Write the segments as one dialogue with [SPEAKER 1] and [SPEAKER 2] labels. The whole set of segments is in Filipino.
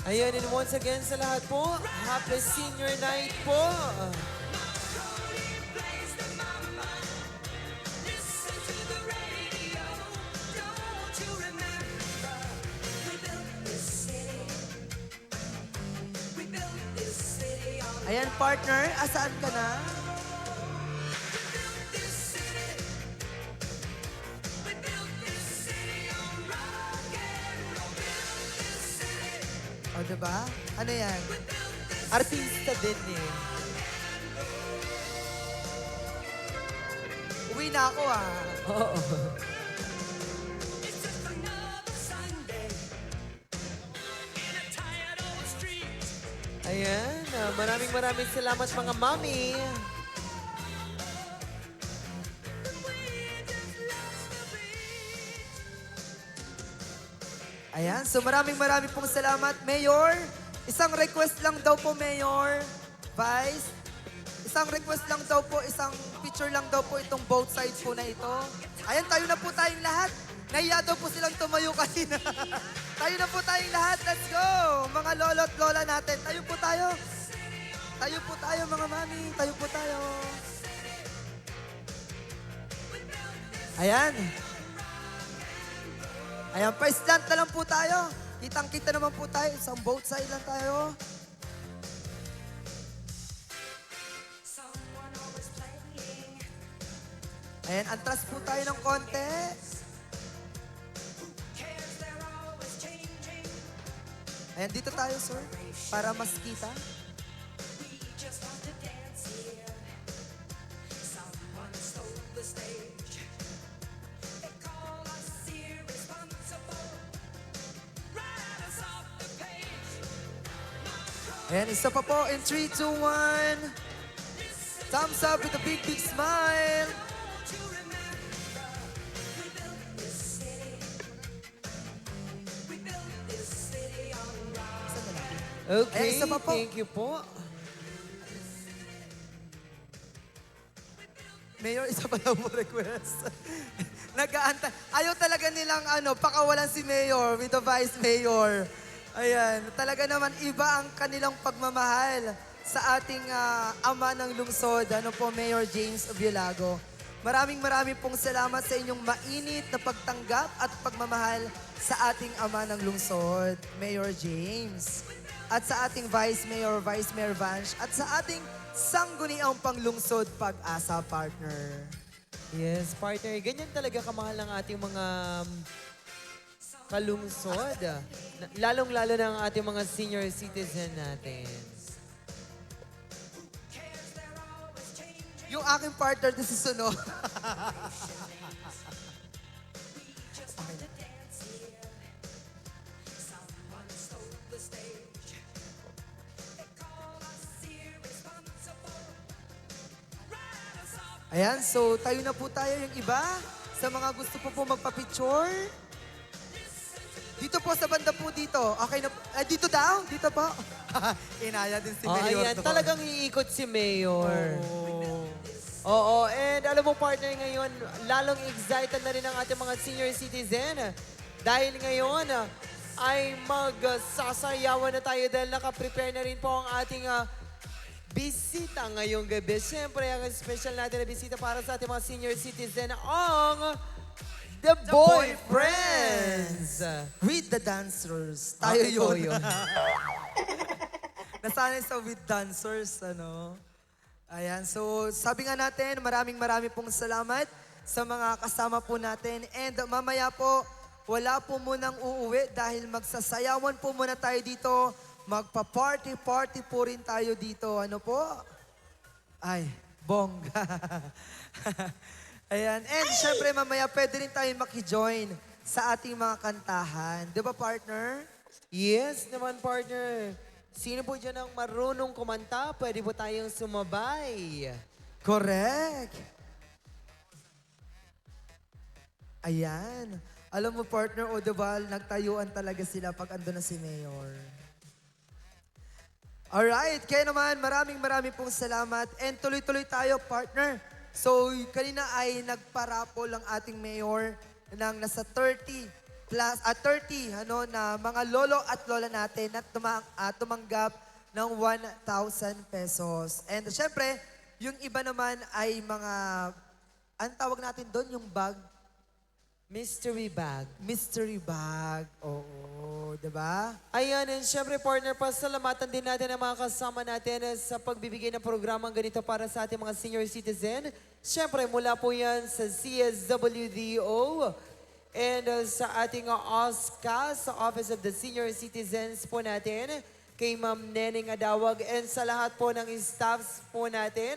[SPEAKER 1] Ayan, and once again sa lahat po, happy senior night po.
[SPEAKER 2] Ayan, partner, asaan ka na? O, diba? Ano yan?
[SPEAKER 1] Artista din eh.
[SPEAKER 2] Uwi na ako ah.
[SPEAKER 1] Oo. Ayan, maraming salamat mga mami.
[SPEAKER 2] Ayan, so maraming pong salamat, Mayor. Isang request lang daw po, Mayor. Vice, isang request lang daw po, isang picture lang daw po itong both sides po na ito. Ayan, tayo na po tayong lahat. Nahiya daw po silang tumayo kanina. Tayo na po tayong lahat, let's go! Mga lolo at lola natin, tayo po tayo. Tayo po tayo, mga mami. Tayo po tayo. Ayan. Ayan, pa stand na lang po tayo. Kitang-kita naman po tayo. Isang both side lang tayo. Ayan, antras po tayo ng konti. Ayan, dito tayo, sir. Para mas kita. Ayan, isa pa po in 3, 2, 1. Thumbs up with a big smile.
[SPEAKER 1] Okay,
[SPEAKER 2] Ayan, isa pa po.
[SPEAKER 1] thank you po.
[SPEAKER 2] Mayor, isa pa daw mo request. Nag-aantay. Ayaw talaga nilang pakawalan si Mayor with the Vice Mayor. Ayan, talaga naman iba ang kanilang pagmamahal sa ating ama ng lungsod, Mayor James Obielago. Maraming pong salamat sa inyong mainit na pagtanggap at pagmamahal sa ating ama ng lungsod, Mayor James. At sa ating Vice Mayor Vanch, at sa ating sangguniang panglungsod Pag-asa partner.
[SPEAKER 1] Yes, partner. Ganyan talaga kamahal ng ating mga kalungsod. Lalong-lalo na ang ating mga senior citizen natin.
[SPEAKER 2] Yung aking partner na si Suno. Ayan, so tayo na po tayo yung iba. Sa mga gusto po magpa-picture. Dito po sa banda po dito. Okay na po. Dito daw? Dito po. Inaya din si Mayor.
[SPEAKER 1] Ayan,
[SPEAKER 2] doon.
[SPEAKER 1] talagang iikot si Mayor.
[SPEAKER 2] Oh.
[SPEAKER 1] Oo, and alam mo partner ngayon, lalong excited na rin ang ating mga senior citizen. Dahil ngayon ay magsasayawan na tayo dahil nakaprepare na rin po ang ating bisita ngayong gabi. Siyempre, ang special natin na bisita para sa ating mga senior citizen ang The Boyfriends!
[SPEAKER 2] With the dancers. Tayo
[SPEAKER 1] Ikaw
[SPEAKER 2] yun. Nasanay sa with dancers, Ayan, so sabi nga natin, maraming pong salamat sa mga kasama po natin. And mamaya po, wala po munang uuwi dahil magsasayawan po muna tayo dito. Magpa-party po rin tayo dito. Ano po? Ay, bongga. Ayan. And syempre mamaya pwede rin tayo makijoin sa ating mga kantahan. Di ba, partner?
[SPEAKER 1] Yes naman partner. Sino po dyan ang marunong kumanta? Pwede po tayong sumabay.
[SPEAKER 2] Correct. Ayan. Alam mo, partner, o diba, nagtayuan talaga sila pag ando na si Mayor. Alright, kaya naman maraming pong salamat and tuloy-tuloy tayo, partner. So, kanina ay nagparapol ang ating Mayor ng nasa 30 plus, 30 ano, na mga lolo at lola natin na tumanggap ng 1,000 pesos. And syempre, yung iba naman ay mga, ang tawag natin doon, yung bag,
[SPEAKER 1] Mystery bag.
[SPEAKER 2] mystery bag. Oo, di ba?
[SPEAKER 1] Ayan, and syempre partner, pasalamatan din natin ang mga kasama natin sa pagbibigay ng programang ganito para sa ating mga senior citizen. Syempre, mula po yan sa CSWDO and sa ating OSCA, sa Office of the Senior Citizens po natin, kay Ma'am Neneng Adawag, and sa lahat po ng staffs po natin.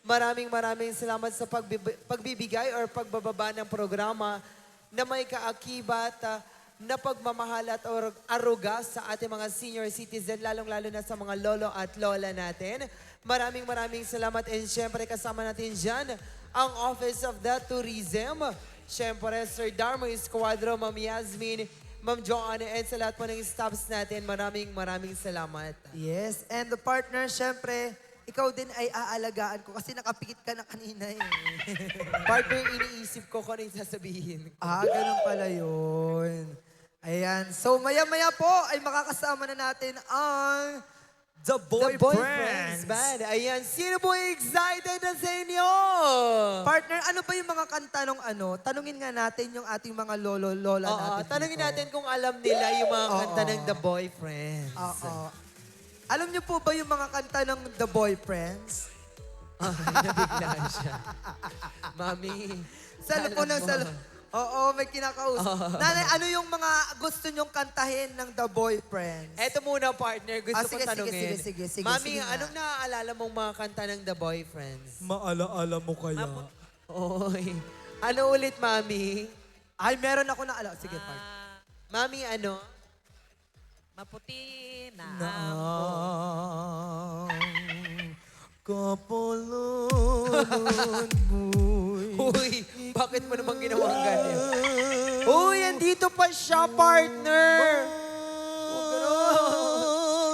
[SPEAKER 1] Maraming salamat sa pagbibigay or pagbababa ng programa na may kaakibat na pagmamahal at aruga sa ating mga senior citizen, lalong-lalo na sa mga lolo at lola natin. Maraming salamat, and syempre kasama natin dyan ang Office of the Tourism. Syempre, Sir Darmo Escuadro, Ma'am Yasmin, Ma'am Joanna, and sa lahat po ng staffs natin, maraming salamat.
[SPEAKER 2] Yes, and the partner, syempre, ikaw din ay aalagaan ko kasi nakapikit ka na kanina eh.
[SPEAKER 1] Partner, iniisip ko kung ano yung sasabihin.
[SPEAKER 2] Ganun pala yun. Ayan, so maya-maya po ay makakasama na natin ang The
[SPEAKER 1] The
[SPEAKER 2] Boyfriends.
[SPEAKER 1] Boyfriends Band. Ayan, sino po excited na sa inyo?
[SPEAKER 2] Partner, ano ba yung mga kanta nung ano? Tanungin nga natin yung ating mga lolo-lola
[SPEAKER 1] Oo,
[SPEAKER 2] natin.
[SPEAKER 1] tanungin
[SPEAKER 2] dito.
[SPEAKER 1] natin kung alam nila yung mga kanta
[SPEAKER 2] Oo.
[SPEAKER 1] ng The Boyfriends.
[SPEAKER 2] Oo. Alam niyo po ba yung mga kanta ng The Boyfriends?
[SPEAKER 1] Nabigla siya. Mami.
[SPEAKER 2] Salo po ng
[SPEAKER 1] alam mo.
[SPEAKER 2] salo. Oo, may kinakausap. Nanay, ano yung mga gusto nyong kantahin ng The Boyfriends?
[SPEAKER 1] Eto muna, partner. Gusto
[SPEAKER 2] Sige,
[SPEAKER 1] ko tanungin.
[SPEAKER 2] sige,
[SPEAKER 1] Mami,
[SPEAKER 2] nga.
[SPEAKER 1] anong naaalala mong mga kanta ng The Boyfriends?
[SPEAKER 2] Maala-ala mo kaya?
[SPEAKER 1] Oy. Ano ulit, Mami?
[SPEAKER 2] Ay, meron ako na alam. Sige, partner.
[SPEAKER 1] Mami, ano?
[SPEAKER 3] Maputi na
[SPEAKER 2] Ang kapalaran mo'y
[SPEAKER 1] Uy, bakit mo naman ginawang ganyan? Uy, andito pa siya, partner!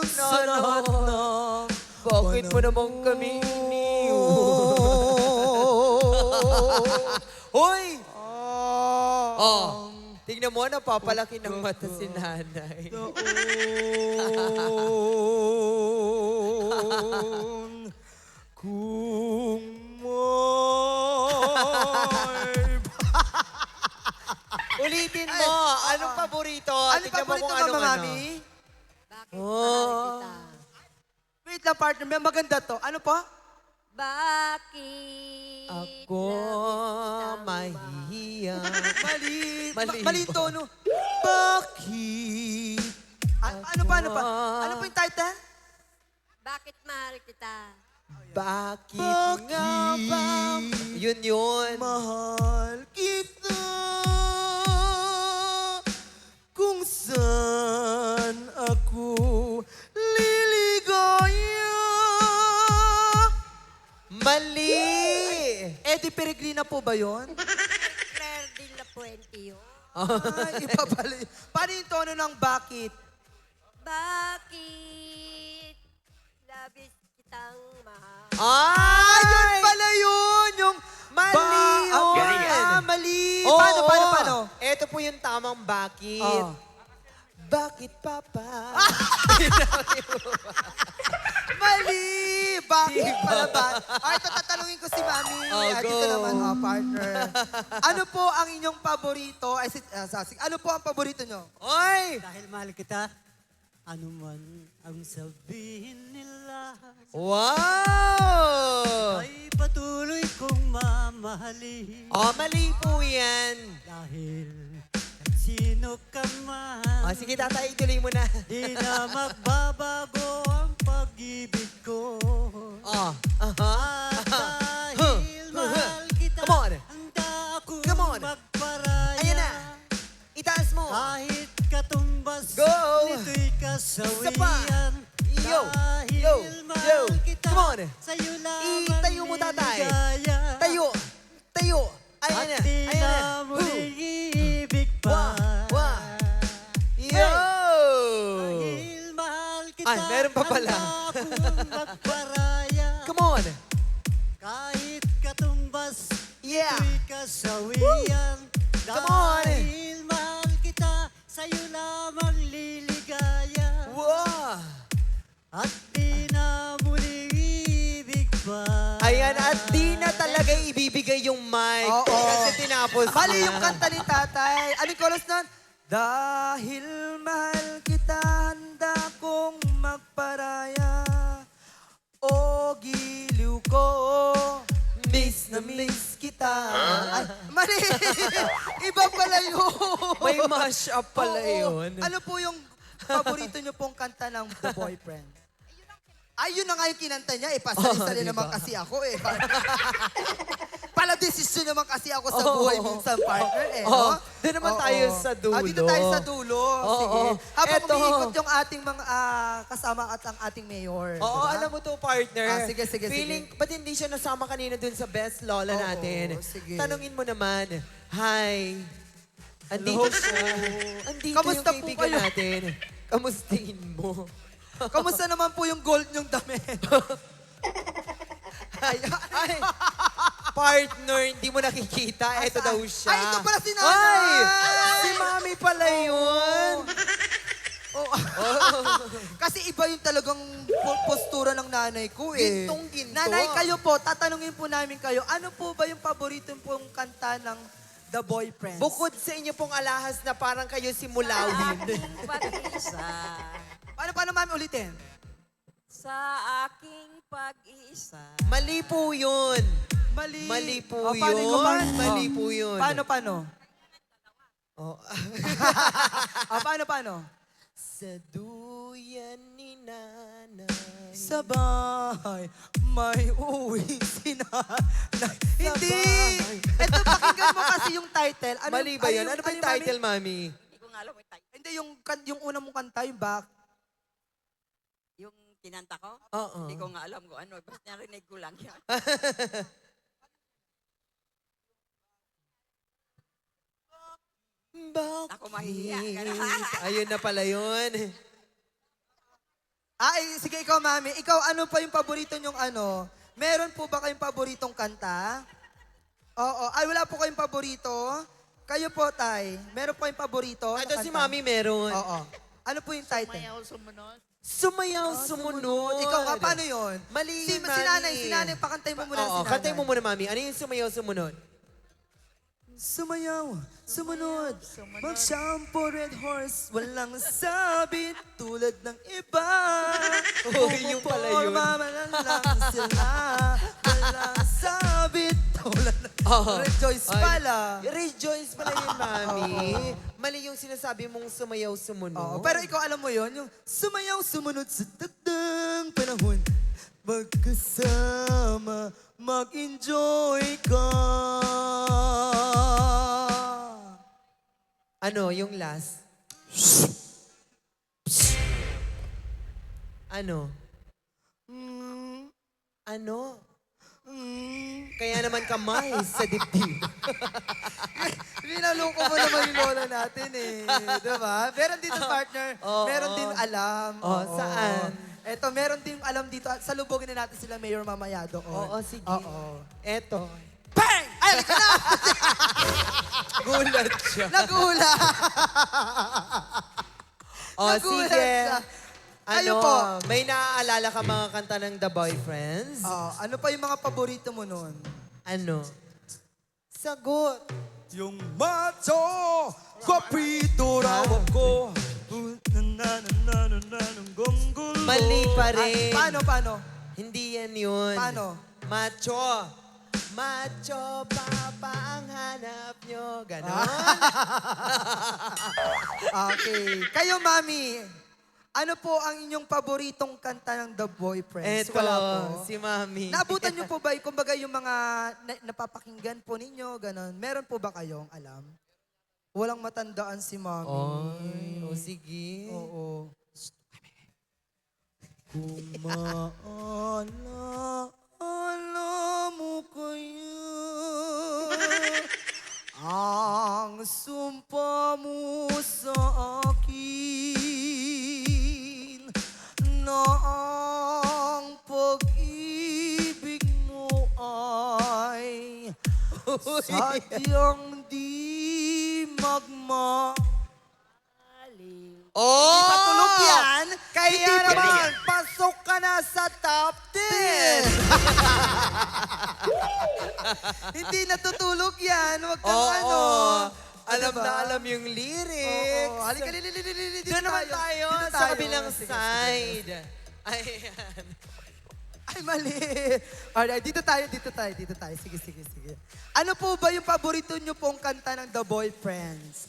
[SPEAKER 2] sa lahat ng
[SPEAKER 1] Bakit mo naman kami Uy! Oh, tignan mo, napapalaki ng mata si nanay.
[SPEAKER 2] Doon kung may...
[SPEAKER 1] Ulitin mo, anong paborito?
[SPEAKER 2] Ano
[SPEAKER 1] Tignan mo
[SPEAKER 2] paborito
[SPEAKER 1] kung
[SPEAKER 2] mo,
[SPEAKER 1] anong
[SPEAKER 2] Mami?
[SPEAKER 3] Bakit
[SPEAKER 1] Oh.
[SPEAKER 3] mahal kita?
[SPEAKER 2] Wait lang, partner. May maganda to. Ano po?
[SPEAKER 3] Bakit
[SPEAKER 1] Ako mahihiya.
[SPEAKER 2] Mali.
[SPEAKER 1] Mali
[SPEAKER 2] Mali
[SPEAKER 1] ba?
[SPEAKER 2] tono. Bakit? Ano pa? Ano po yung title?
[SPEAKER 3] Bakit mahal kita?
[SPEAKER 1] Bakit nga ba? Yun.
[SPEAKER 2] Mahal kita kung saan ako liligaya.
[SPEAKER 1] Mali!
[SPEAKER 2] Eddie Peregrina po ba yun?
[SPEAKER 3] Claire de la Puente yun.
[SPEAKER 2] Ay, iba pala yun. Paano yung tono ng bakit?
[SPEAKER 3] Bakit labis kitang mahal?
[SPEAKER 1] Ay!
[SPEAKER 2] Yun pala yun! Yung
[SPEAKER 1] Mali yun!
[SPEAKER 2] mali!
[SPEAKER 1] Oo,
[SPEAKER 2] Paano?
[SPEAKER 1] Ito po yung tamang bakit.
[SPEAKER 2] Oh.
[SPEAKER 1] Bakit, Papa?
[SPEAKER 2] Mali! Bakit pala ba? Ay, ito tatanungin ko si Mami.
[SPEAKER 1] Oh,
[SPEAKER 2] Dito
[SPEAKER 1] go.
[SPEAKER 2] naman, partner. Ano po ang inyong paborito? Ay, ano po ang paborito nyo?
[SPEAKER 1] Oy!
[SPEAKER 4] Dahil mahal kita, ano man ang sabihin nila,
[SPEAKER 1] Wow!
[SPEAKER 4] ay patuloy kong mamahalin.
[SPEAKER 1] Oh, mali po yan.
[SPEAKER 4] Dahil kahit sino ka man,
[SPEAKER 1] Oh, sige, tatay, ituloy mo na.
[SPEAKER 4] di na magbabago ang pag-ibig ko.
[SPEAKER 1] Oh,
[SPEAKER 4] At dahil mahal kita,
[SPEAKER 1] Come on.
[SPEAKER 4] handa akong
[SPEAKER 1] Come on.
[SPEAKER 4] magparaya.
[SPEAKER 1] Ayan na. Itaas mo.
[SPEAKER 4] Kahit katumbas
[SPEAKER 1] Go.
[SPEAKER 4] nito'y kasawian.
[SPEAKER 1] Yo.
[SPEAKER 4] Dahil
[SPEAKER 1] Yo.
[SPEAKER 4] mahal
[SPEAKER 1] Yo.
[SPEAKER 4] kita,
[SPEAKER 1] Come on.
[SPEAKER 4] sa'yo lamang
[SPEAKER 1] Itayo mo, tatay.
[SPEAKER 4] niligaya.
[SPEAKER 1] Tayo. Ayan
[SPEAKER 4] At
[SPEAKER 1] na.
[SPEAKER 4] di
[SPEAKER 1] Ayan
[SPEAKER 4] na
[SPEAKER 1] na.
[SPEAKER 4] muling iibig pa.
[SPEAKER 1] Wah. Yo!
[SPEAKER 4] Dahil mahal kita,
[SPEAKER 1] Ay, meron pa pala.
[SPEAKER 4] handa akong magparaya.
[SPEAKER 1] Come on.
[SPEAKER 4] Kahit katumbas
[SPEAKER 1] Yeah.
[SPEAKER 4] nito'y kasawian.
[SPEAKER 1] Come on. chorus
[SPEAKER 2] Mali
[SPEAKER 1] niya.
[SPEAKER 2] yung kanta ni tatay. Anong chorus nun? Dahil mahal kita, handa kong magparaya. O giliw ko, miss na miss kita. Ay, mali! Iba pala yun.
[SPEAKER 1] May mash up pala
[SPEAKER 2] Oo.
[SPEAKER 1] yun.
[SPEAKER 2] Ano po yung paborito niyo pong kanta ng The Boyfriend? Ay, yun na nga yung kinanta niya. Pasali-sali naman kasi ako eh. Pala desisyon naman kasi ako sa buhay minsan, partner eh.
[SPEAKER 1] Oo.
[SPEAKER 2] No?
[SPEAKER 1] Doon naman
[SPEAKER 2] Oo.
[SPEAKER 1] tayo sa dulo.
[SPEAKER 2] Dito tayo sa dulo.
[SPEAKER 1] Oo.
[SPEAKER 2] Sige. Habang
[SPEAKER 1] Eto.
[SPEAKER 2] umiikot yung ating mga kasama at ang ating mayor.
[SPEAKER 1] Oo,
[SPEAKER 2] diba?
[SPEAKER 1] alam mo to, partner.
[SPEAKER 2] Sige, sige,
[SPEAKER 1] Feeling, ba't hindi siya nasama kanina dun sa best lola
[SPEAKER 2] Oo,
[SPEAKER 1] natin?
[SPEAKER 2] sige.
[SPEAKER 1] Tanungin mo naman, hi. Andito siya. Andito
[SPEAKER 2] Kamusta
[SPEAKER 1] yung
[SPEAKER 2] po
[SPEAKER 1] kaibigan
[SPEAKER 2] kayo?
[SPEAKER 1] natin. Kamustiin mo?
[SPEAKER 2] Kamusta naman po yung gold niyong damit?
[SPEAKER 1] Ay, partner, hindi mo nakikita. Ito daw siya.
[SPEAKER 2] Ay, ito pala si nanay!
[SPEAKER 1] Ay, si mami pala yun.
[SPEAKER 2] Oh. Kasi iba yung talagang postura ng nanay ko eh.
[SPEAKER 1] Gintong-ginto.
[SPEAKER 2] Nanay, kayo po, tatanungin po namin kayo, ano po ba yung paborito pong kanta ng The Boyfriends?
[SPEAKER 1] Bukod sa inyo pong alahas na parang kayo si Mulawin.
[SPEAKER 5] Pag-isa.
[SPEAKER 2] Paano mami ulitin?
[SPEAKER 5] Sa aking pag-iisa.
[SPEAKER 1] Mali po yun.
[SPEAKER 2] Mali.
[SPEAKER 1] Mali po
[SPEAKER 2] paano
[SPEAKER 1] yun.
[SPEAKER 2] ko ba-
[SPEAKER 1] Mali po yun.
[SPEAKER 2] Paano?
[SPEAKER 1] Oh.
[SPEAKER 2] Paano?
[SPEAKER 1] Sa duyan ni nanay.
[SPEAKER 2] Sa bahay, may uwi si nanay. Hindi!
[SPEAKER 1] bahay.
[SPEAKER 2] Ito, pakinggan mo kasi yung title.
[SPEAKER 1] Mali ba yun? Ano ba yung title, mami?
[SPEAKER 5] Hindi ko nga alam yung title.
[SPEAKER 2] Hindi, yung una mong kanta, yung back.
[SPEAKER 5] Yung kinanta ko?
[SPEAKER 1] Oo.
[SPEAKER 5] Hindi ko nga alam kung ano. Basta narinig ko lang yan.
[SPEAKER 1] Bakit?
[SPEAKER 5] Ako mahihiya.
[SPEAKER 1] Ayun na pala yun.
[SPEAKER 2] Ay, sige ikaw, mami. Ikaw, ano pa yung paborito nyong ano? Meron po ba kayong paboritong kanta? Oo. Ay, wala po kayong paborito? Kayo po, tay. Meron po kayong paborito? na
[SPEAKER 1] Ito si
[SPEAKER 2] kanta?
[SPEAKER 1] mami meron.
[SPEAKER 2] Oo. Ano po yung title?
[SPEAKER 1] Sumayaw, sumunod.
[SPEAKER 2] Ikaw, paano yun?
[SPEAKER 1] Mali
[SPEAKER 2] Si
[SPEAKER 1] yun, mami.
[SPEAKER 2] nanay, pakantay mo muna si
[SPEAKER 1] Oo,
[SPEAKER 2] nanay.
[SPEAKER 1] kantay mo muna, mami. Ano yung sumayaw, sumunod?
[SPEAKER 2] Sumayaw, sumunod, mag-shampoo, red horse, walang sabit tulad ng iba.
[SPEAKER 1] Oh, yun pala yun.
[SPEAKER 2] Mamalan lang sila, walang sabit tulad ng Rejoice
[SPEAKER 1] Ay,
[SPEAKER 2] pala.
[SPEAKER 1] Rejoice pala yun, mami. Mali yung sinasabi mong sumayaw, sumunod.
[SPEAKER 2] Oo, pero ikaw alam mo yon yung sumayaw, sumunod sa tagdang panahon. Magkasama, mag-enjoy ka.
[SPEAKER 1] Ano, yung last? Ano?
[SPEAKER 2] Mm,
[SPEAKER 1] Ano?
[SPEAKER 2] mm.
[SPEAKER 1] Kaya naman kamay sa dibdib.
[SPEAKER 2] Linaloko mo naman yung lola natin eh. Diba? Meron dito partner,
[SPEAKER 1] Oo.
[SPEAKER 2] meron din alam.
[SPEAKER 1] Oh,
[SPEAKER 2] Oo.
[SPEAKER 1] saan?
[SPEAKER 2] Eto, meron din alam dito. At salubogin na natin sila Mayor mamaya doon.
[SPEAKER 1] Oo, sige.
[SPEAKER 2] Oo.
[SPEAKER 1] Eto.
[SPEAKER 2] Bang! Ay, halika na!
[SPEAKER 1] Gulat siya.
[SPEAKER 2] Nagulat!
[SPEAKER 1] Oh,
[SPEAKER 2] Nagulat
[SPEAKER 1] sige.
[SPEAKER 2] siya. Kayo
[SPEAKER 1] Ano,
[SPEAKER 2] po.
[SPEAKER 1] may naaalala ka mga kanta ng The Boyfriends?
[SPEAKER 2] Ano pa yung mga paborito mo nun?
[SPEAKER 1] Ano? Sagot.
[SPEAKER 2] Yung macho, kapito raw ako.
[SPEAKER 1] Mali pa rin.
[SPEAKER 2] Paano?
[SPEAKER 1] Hindi yan yun.
[SPEAKER 2] Paano?
[SPEAKER 1] Macho. Macho, papa ang hanap nyo. Ganon.
[SPEAKER 2] Okay. Kayo, mami, ano po ang inyong paboritong kanta ng The Boyfriends?
[SPEAKER 1] Eto,
[SPEAKER 2] Wala po.
[SPEAKER 1] si Mami.
[SPEAKER 2] Naabutan niyo po ba, kumbaga yung mga napapakinggan po ninyo, ganon. Meron po ba kayong alam? Walang matandaan si mami.
[SPEAKER 1] Oy, o sige.
[SPEAKER 2] Oo. Kumaala mo kaya ang sumpa mo sa akin na ang pag-ibig mo ay sadyang di
[SPEAKER 1] Oh!
[SPEAKER 2] Patulog yan.
[SPEAKER 1] Kaya
[SPEAKER 2] Hindi pa
[SPEAKER 1] naman,
[SPEAKER 2] yan.
[SPEAKER 1] pasok ka na sa top 10!
[SPEAKER 2] Hindi natutulog yan. Huwag kang
[SPEAKER 1] Oo.
[SPEAKER 2] ano.
[SPEAKER 1] Alam
[SPEAKER 2] Diba?
[SPEAKER 1] na alam yung lyrics.
[SPEAKER 2] Oo. Halika, dito
[SPEAKER 1] Doon naman tayo
[SPEAKER 2] Dito
[SPEAKER 1] sa
[SPEAKER 2] tayo.
[SPEAKER 1] kabilang
[SPEAKER 2] Sige,
[SPEAKER 1] side. Ayan.
[SPEAKER 2] Ay, mali. Alright, dito tayo. Sige. Ano po ba yung paborito nyo pong kanta ng The Boyfriends?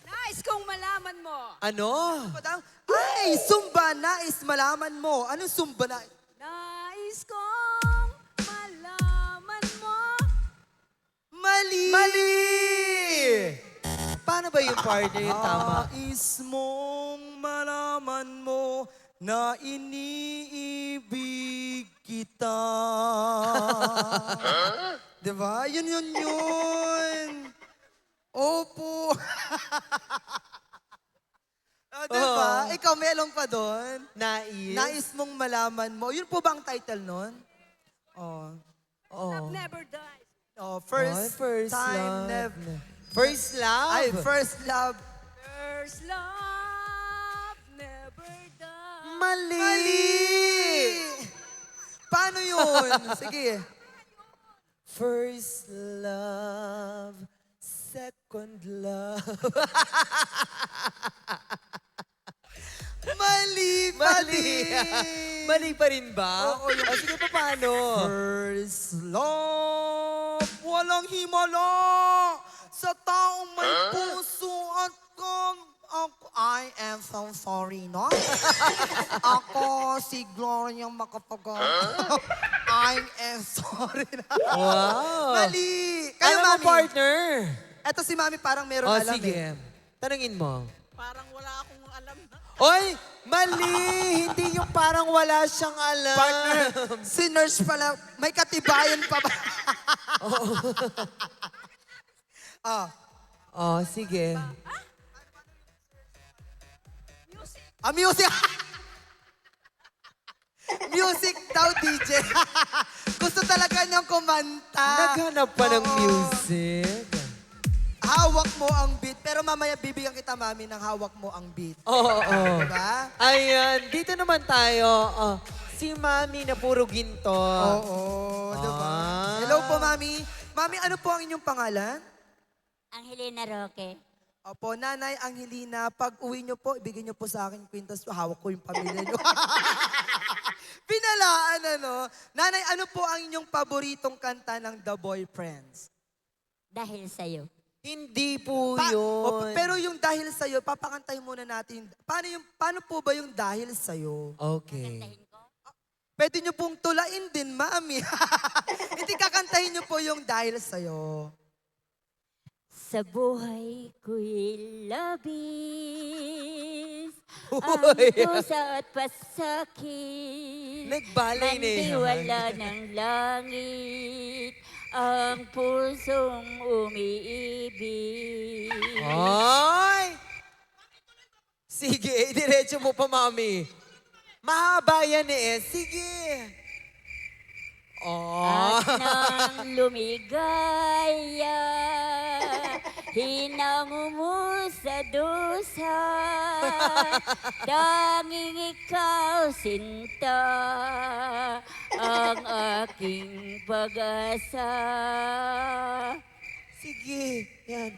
[SPEAKER 6] Nais kong malaman mo.
[SPEAKER 1] Ano?
[SPEAKER 2] Padang, ay, Zumba, nais malaman mo. Anong Zumba na?
[SPEAKER 6] Nais kong malaman mo.
[SPEAKER 2] Mali!
[SPEAKER 1] Paano ba yung partner yung tama?
[SPEAKER 2] Nais mong malaman mo na iniibig kita. Diba? Yun. Opo. Diba?
[SPEAKER 1] Oo.
[SPEAKER 2] Ikaw, melong pa doon.
[SPEAKER 1] Nais?
[SPEAKER 2] Nais mong malaman mo. Yun po ba ang title nun? Oh.
[SPEAKER 6] Love
[SPEAKER 1] Oh.
[SPEAKER 6] never dies.
[SPEAKER 2] Oh,
[SPEAKER 1] Ay,
[SPEAKER 2] first time
[SPEAKER 1] love.
[SPEAKER 2] never.
[SPEAKER 1] First love?
[SPEAKER 2] Ay, first love.
[SPEAKER 6] First love never dies.
[SPEAKER 1] Mali!
[SPEAKER 2] Paano yun? Sige.
[SPEAKER 1] First love, second love.
[SPEAKER 2] Mali pa din.
[SPEAKER 1] Mali pa rin ba?
[SPEAKER 2] Oo, yung-
[SPEAKER 1] O sige pa, paano?
[SPEAKER 2] First love, walang himala sa taong may puso at I am so sorry, no? Ako si Gloria Macapagal. I am sorry na.
[SPEAKER 1] Wow!
[SPEAKER 2] Mali! Kayo,
[SPEAKER 1] Alam mo,
[SPEAKER 2] Mami.
[SPEAKER 1] partner?
[SPEAKER 2] Eto si Mami parang meron
[SPEAKER 1] O
[SPEAKER 2] alam
[SPEAKER 1] sige,
[SPEAKER 2] eh.
[SPEAKER 1] tanungin mo.
[SPEAKER 5] Parang wala akong alam na.
[SPEAKER 1] Oy! Mali! Hindi yung parang wala siyang alam.
[SPEAKER 2] Partner, si nurse pala, may katibayan pa ba?
[SPEAKER 1] Oh, sige.
[SPEAKER 2] Music! Music daw, DJ. Gusto talaga niyang kumanta.
[SPEAKER 1] Naghanap pa ng
[SPEAKER 2] Oo.
[SPEAKER 1] music.
[SPEAKER 2] Hawak mo ang beat. Pero mamaya bibigyan kita, Mami, ng hawak mo ang beat.
[SPEAKER 1] Oo, oo.
[SPEAKER 2] Diba?
[SPEAKER 1] Ayan, dito naman tayo. Oh, si Mami na puro ginto.
[SPEAKER 2] Oo, diba?
[SPEAKER 1] Ah.
[SPEAKER 2] Hello po, Mami. Mami, ano po ang inyong pangalan?
[SPEAKER 3] Angelina Roque.
[SPEAKER 2] Opo, Nanay Angelina, pag uwi niyo po, ibigay niyo po sa akin yung kwintas. Hawak ko yung pamilya niyo. Pinalaan, ano? Nanay, ano po ang inyong paboritong kanta ng The Boyfriends?
[SPEAKER 3] Dahil sa'yo.
[SPEAKER 1] Hindi po
[SPEAKER 2] Pa-
[SPEAKER 1] yun.
[SPEAKER 2] pero yung dahil sa'yo, papakantayin muna natin. Paano po ba yung dahil sa'yo?
[SPEAKER 1] Okay.
[SPEAKER 3] Tahin ko.
[SPEAKER 2] Pwede niyo pong tulain din, Mami. Hindi kakantahin niyo po yung dahil sa'yo.
[SPEAKER 3] Sa buhay ko'y labis, ang
[SPEAKER 1] Uy.
[SPEAKER 3] pusa at pasakit.
[SPEAKER 1] Nagbalay na yan.
[SPEAKER 3] Mantiwala ng langit, ang pusong umiibig.
[SPEAKER 1] Ay! Sige, diretso mo pa, Mami. Mahaba yan eh. Sige. Oh.
[SPEAKER 3] At nang lumigaya, hinango mo sa dusa, tanging ikaw sinta, ang aking pag-asa.
[SPEAKER 1] Sige, yan.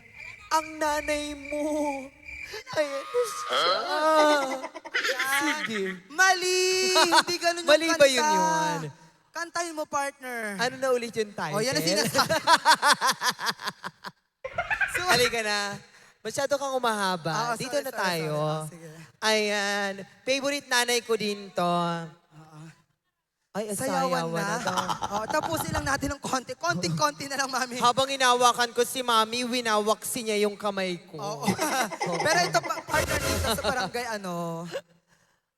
[SPEAKER 1] Ang nanay mo. Ayan na siya. Sige.
[SPEAKER 2] Mali! Hindi ganun yung
[SPEAKER 1] Mali
[SPEAKER 2] kanta.
[SPEAKER 1] ba yun?
[SPEAKER 2] Kantahin mo, partner.
[SPEAKER 1] Ano na ulit yung title?
[SPEAKER 2] O, yan ang sinasabi.
[SPEAKER 1] Halika na. Masyado kang umahaba.
[SPEAKER 2] Oo,
[SPEAKER 1] Dito
[SPEAKER 2] sorry,
[SPEAKER 1] na
[SPEAKER 2] sorry,
[SPEAKER 1] tayo.
[SPEAKER 2] sorry. Sige.
[SPEAKER 1] Ayan. Favorite nanay ko din to. Ay,
[SPEAKER 2] Sayawan
[SPEAKER 1] asayawan
[SPEAKER 2] na.
[SPEAKER 1] na daw.
[SPEAKER 2] Tapusin lang natin ng konti. Konting-konti na lang, Mami.
[SPEAKER 1] Habang inawakan ko si Mami, winawaksi niya yung kamay ko.
[SPEAKER 2] Oo. Pero ito, partner, dito sa barangay, ano?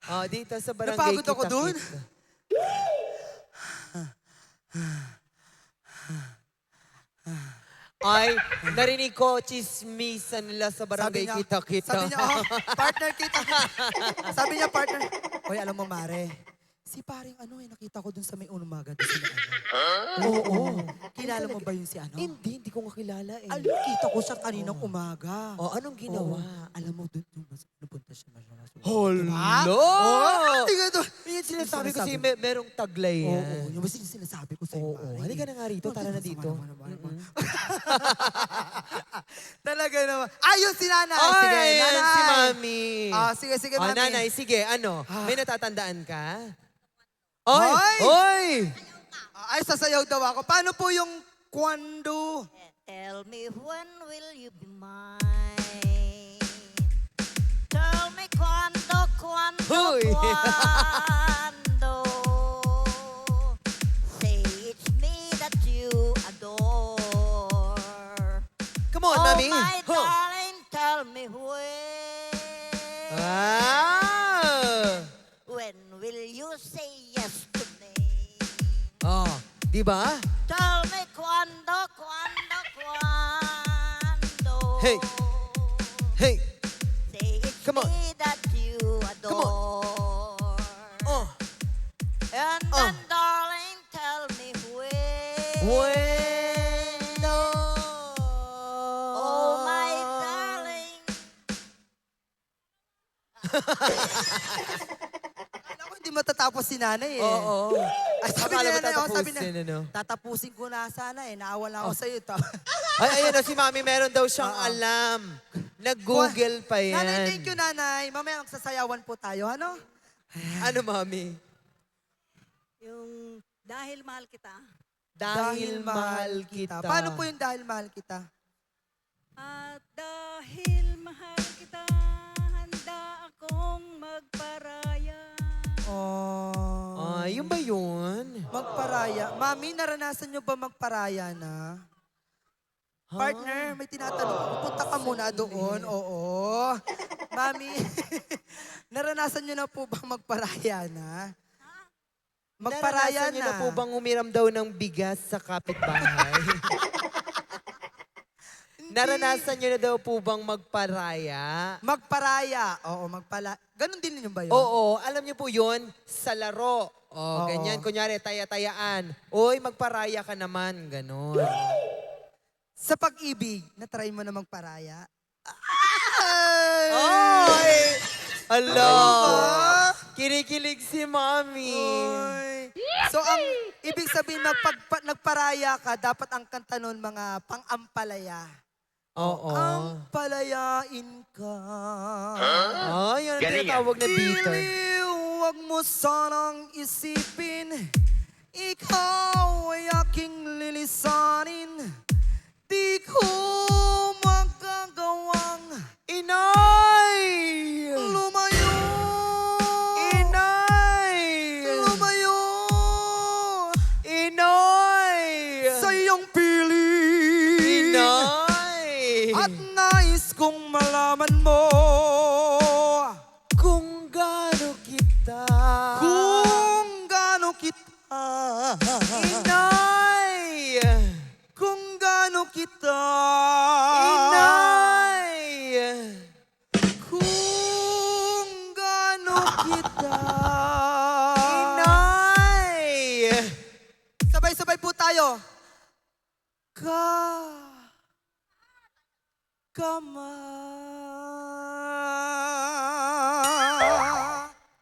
[SPEAKER 1] Oh, dito sa barangay
[SPEAKER 2] Napagod ako
[SPEAKER 1] Kita-Kita.
[SPEAKER 2] dun.
[SPEAKER 1] Ay, narinig ko, chismisan nila sa barangay Kita-Kita.
[SPEAKER 2] Sabi niya, partner kita. Sabi niya, partner. Hoy, alam mo, Mare, si paring ano nakita ko dun sa may umaga. Dun sa may ano. Oo. Kilala mo ba yun si ano?
[SPEAKER 1] Hindi ko nga kilala eh.
[SPEAKER 2] Nakita ko siya kaninang umaga.
[SPEAKER 1] Oh, anong ginawa?
[SPEAKER 2] Oo. Alam mo, dun napunta siya.
[SPEAKER 1] Hello!
[SPEAKER 2] Oh, hindi ka to.
[SPEAKER 1] Yung sinasabi ko
[SPEAKER 2] Sinasabi.
[SPEAKER 1] sa'yo, merong taglay
[SPEAKER 2] Oo,
[SPEAKER 1] yan.
[SPEAKER 2] yung sinasabi ko sa'yo.
[SPEAKER 1] Oo, halika na nga rito, tara na dito.
[SPEAKER 2] Talaga naman. Ayun si nanay.
[SPEAKER 1] Ay,
[SPEAKER 2] Sige,
[SPEAKER 1] ayan
[SPEAKER 2] nanay.
[SPEAKER 1] si Mami.
[SPEAKER 2] Sige,
[SPEAKER 1] Oh,
[SPEAKER 2] mami.
[SPEAKER 1] nanay, sige, ano? May natatandaan ka?
[SPEAKER 2] Hoy!
[SPEAKER 1] Oy! Oy!
[SPEAKER 2] Ay, sasayaw daw ako. Paano po yung kwando?
[SPEAKER 3] Tell me when will you be mine? Tell me cuando,
[SPEAKER 1] Hoy!
[SPEAKER 3] cuando. Say it's me that you adore.
[SPEAKER 1] Come on,
[SPEAKER 3] Oh,
[SPEAKER 1] Mami.
[SPEAKER 3] my
[SPEAKER 1] Huh.
[SPEAKER 3] darling, tell me when.
[SPEAKER 1] Ah!
[SPEAKER 3] When will you say yes to me?
[SPEAKER 1] Oh, di ba?
[SPEAKER 3] Tell me cuando.
[SPEAKER 1] Hey. Hey!
[SPEAKER 3] Say it's
[SPEAKER 1] Come on.
[SPEAKER 3] me that you adore.
[SPEAKER 1] Oh!
[SPEAKER 3] And
[SPEAKER 1] Oh.
[SPEAKER 3] then, darling, tell me when.
[SPEAKER 1] Bueno!
[SPEAKER 3] Oh, my darling.
[SPEAKER 2] Alam ko, hindi matatapos si nanay eh.
[SPEAKER 1] Oo.
[SPEAKER 2] Ay, sabi
[SPEAKER 1] Akala
[SPEAKER 2] niya
[SPEAKER 1] mo
[SPEAKER 2] nanay, sabi
[SPEAKER 1] tatapusin,
[SPEAKER 2] niya,
[SPEAKER 1] ano?
[SPEAKER 2] tatapusin ko na sana eh. Naawala ako sa'yo.
[SPEAKER 1] Ay, ayun na si Mami, meron daw siyang alam. Nag-google pa yan.
[SPEAKER 2] Nanay, thank you, nanay. Mamaya magsasayawan po tayo, ano?
[SPEAKER 1] Ano, Mami?
[SPEAKER 6] Yung dahil mahal kita.
[SPEAKER 1] Dahil mahal kita.
[SPEAKER 2] Paano po yung dahil mahal kita?
[SPEAKER 6] At dahil mahal kita, handa akong magparaya.
[SPEAKER 2] Oh.
[SPEAKER 1] Yun ba yun?
[SPEAKER 2] Magparaya. Mami, naranasan nyo ba magparaya na? Partner, may tinatanong ako. Punta ka muna doon. Oo. Mami, naranasan nyo na po ba magparaya na? Magparaya
[SPEAKER 1] Naranasan niyo
[SPEAKER 2] na.
[SPEAKER 1] na po bang umiram daw ng bigas sa kapitbahay? Naranasan niyo na daw po bang magparaya?
[SPEAKER 2] Magparaya. Oo, Ganon din yun ba yun?
[SPEAKER 1] Oo, alam niyo po yun, sa laro.
[SPEAKER 2] Oo.
[SPEAKER 1] Ganyan. Kunyari, taya-tayaan. Uy, magparaya ka naman. Ganon.
[SPEAKER 2] Sa pag-ibig, na-try mo na magparaya?
[SPEAKER 1] Ay! Ala!
[SPEAKER 2] Diba?
[SPEAKER 1] Kinikilig si Mami.
[SPEAKER 2] Oy. So, ang ibig sabihin, nagparaya ka, dapat ang kanta nun, mga pang-ampalaya.
[SPEAKER 1] Oo.
[SPEAKER 2] Ampalayain ka.
[SPEAKER 1] Ay, yan ang tinatawag na bitter.
[SPEAKER 2] Pili, huwag mo sanang isipin, ikaw ay aking lilisanin. Di ko magagawang
[SPEAKER 1] Inay!
[SPEAKER 2] lumayo.
[SPEAKER 1] Inay!
[SPEAKER 2] Lumayo
[SPEAKER 1] Inay!
[SPEAKER 2] sa iyong piling.
[SPEAKER 1] Inay!
[SPEAKER 2] At nais kong malaman mo
[SPEAKER 1] kung gaano kita
[SPEAKER 2] kung gaano kita.
[SPEAKER 1] Inay!
[SPEAKER 2] Kung gaano kita.
[SPEAKER 1] Inay!
[SPEAKER 2] Kung gaano kita.
[SPEAKER 1] Inay!
[SPEAKER 2] Sabay-sabay po tayo.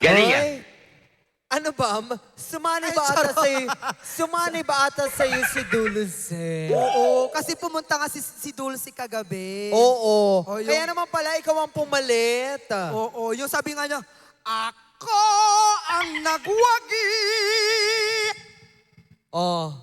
[SPEAKER 1] Galing yan. Ano ba? Sumani ba ata sa'yo si Dulce?
[SPEAKER 2] Oo, kasi pumunta nga si Dulce kagabi.
[SPEAKER 1] Oo.
[SPEAKER 2] Oh, yung-
[SPEAKER 1] Kaya naman pala, ikaw ang pumalit.
[SPEAKER 2] Oo, yung sabi nga niya, ako ang nagwagi.
[SPEAKER 1] Oh.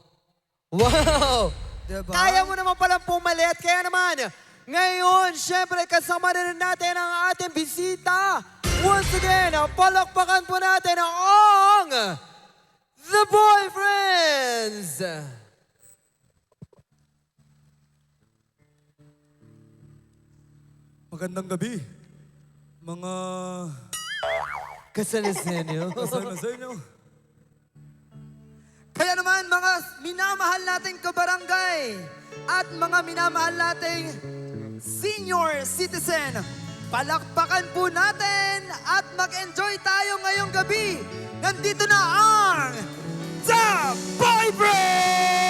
[SPEAKER 1] Wow!
[SPEAKER 2] Diba?
[SPEAKER 1] Kaya mo naman palang pumalit. Kaya naman, ngayon, syempre, kasama na rin natin ang ating bisita. Once again, palakpakan po natin ang The Boyfriends!
[SPEAKER 2] Magandang gabi, mga
[SPEAKER 1] Kasanasenyo.
[SPEAKER 2] kasama sa inyo. Kaya naman mga minamahal nating kabarangay at mga minamahal nating senior citizen, palakpakan po natin at mag-enjoy tayo ngayong gabi. Nandito na ang The Boyfriends!